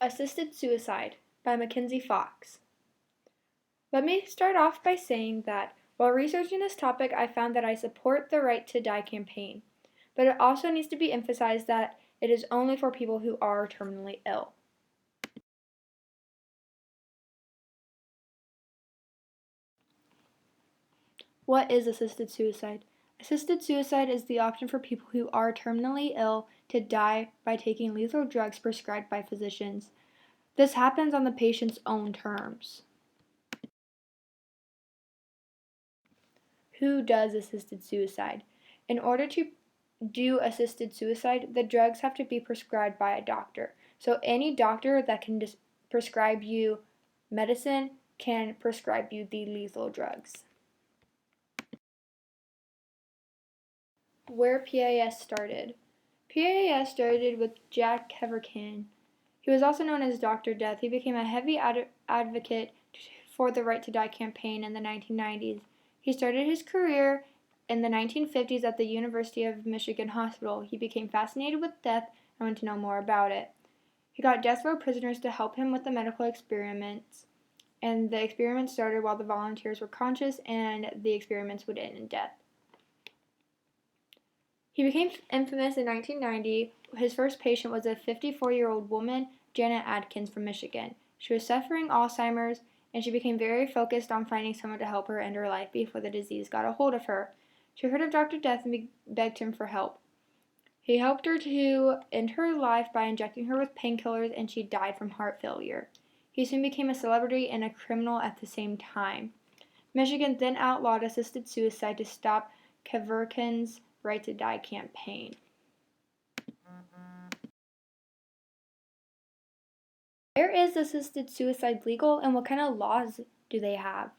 Assisted Suicide by Mackenzie. Let me start off by saying that while researching this topic, I found that I support the Right to Die campaign, but it also needs to be emphasized that it is only for people who are terminally ill. What is assisted suicide? Assisted suicide is the option for people who are terminally ill to die by taking lethal drugs prescribed by physicians. This happens on the patient's own terms. Who does assisted suicide? In order to do assisted suicide, the drugs have to be prescribed by a doctor. So any doctor that can prescribe you medicine can prescribe you the lethal drugs. Where PAS started. PAS started with Jack Kevorkian. He was also known as Dr. Death. He became a heavy advocate for the Right to Die campaign in the 1990s. He started his career in the 1950s at the University of Michigan Hospital. He became fascinated with death and wanted to know more about it. He got death row prisoners to help him with the medical experiments, and the experiments started while the volunteers were conscious, and the experiments would end in death. He became infamous in 1990. His first patient was a 54-year-old woman, Janet Adkins from Michigan. She was suffering Alzheimer's, and she became very focused on finding someone to help her end her life before the disease got a hold of her. She heard of Dr. Death and begged him for help. He helped her to end her life by injecting her with painkillers, and she died from heart failure. He soon became a celebrity and a criminal at the same time. Michigan then outlawed assisted suicide to stop Kevorkian's Right to Die campaign. Where is assisted suicide legal, and what kind of laws do they have?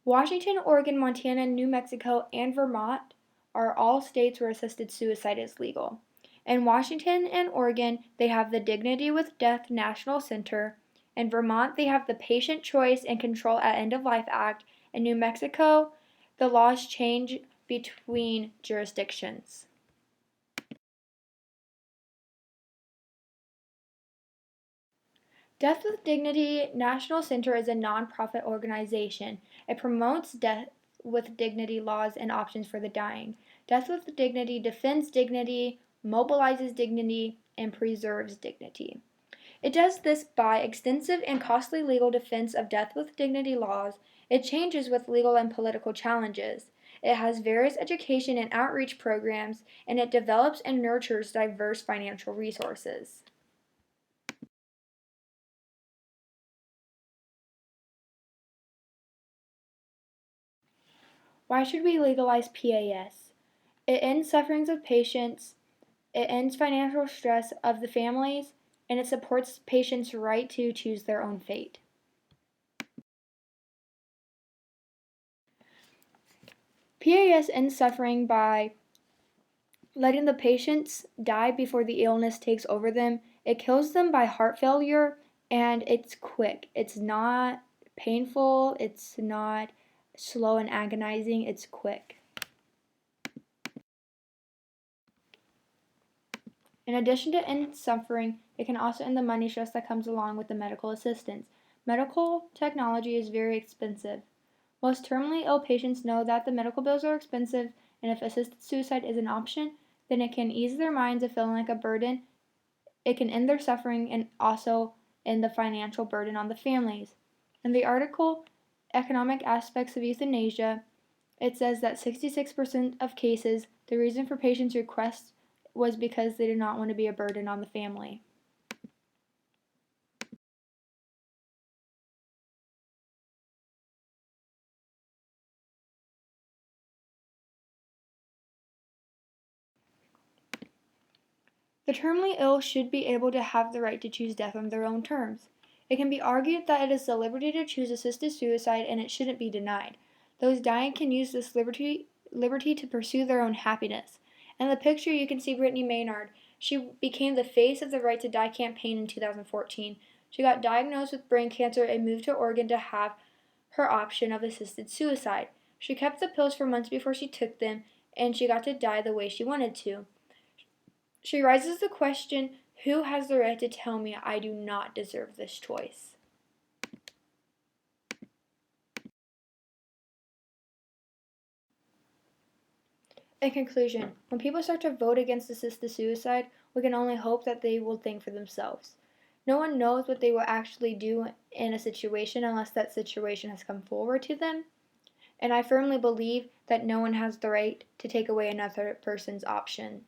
Washington, Oregon, Montana, New Mexico, and Vermont are all states where assisted suicide is legal. In Washington and Oregon, they have the Dignity with Death National Center. In Vermont, they have the Patient Choice and Control at End of Life Act. In New Mexico, the laws change between jurisdictions. Death with Dignity National Center is a nonprofit organization. It promotes death with dignity laws and options for the dying. Death with Dignity defends dignity, mobilizes dignity, and preserves dignity. It does this by extensive and costly legal defense of death with dignity laws. It changes with legal and political challenges. It has various education and outreach programs, and it develops and nurtures diverse financial resources. Why should we legalize PAS? It ends sufferings of patients, it ends financial stress of the families, and it supports patients' right to choose their own fate. PAS ends suffering by letting the patients die before the illness takes over them. It kills them by heart failure, and it's quick. It's not painful, it's not slow and agonizing, it's quick. In addition to end suffering, it can also end the money stress that comes along with the medical assistance. Medical technology is very expensive. Most terminally ill patients know that the medical bills are expensive, and if assisted suicide is an option, then it can ease their minds of feeling like a burden. It can end their suffering and also end the financial burden on the families. In the article, Economic Aspects of Euthanasia, it says that 66% of cases, the reason for patients' requests was because they did not want to be a burden on the family. The terminally ill should be able to have the right to choose death on their own terms. It can be argued that it is the liberty to choose assisted suicide, and it shouldn't be denied. Those dying can use this liberty to pursue their own happiness. In the picture, you can see Brittany Maynard. She became the face of the Right to Die campaign in 2014. She got diagnosed with brain cancer and moved to Oregon to have her option of assisted suicide. She kept the pills for months before she took them, and she got to die the way she wanted to. She raises the question, Who has the right to tell me I do not deserve this choice? In conclusion, when people start to vote against assisted suicide, we can only hope that they will think for themselves. No one knows what they will actually do in a situation unless that situation has come forward to them. And I firmly believe that no one has the right to take away another person's option.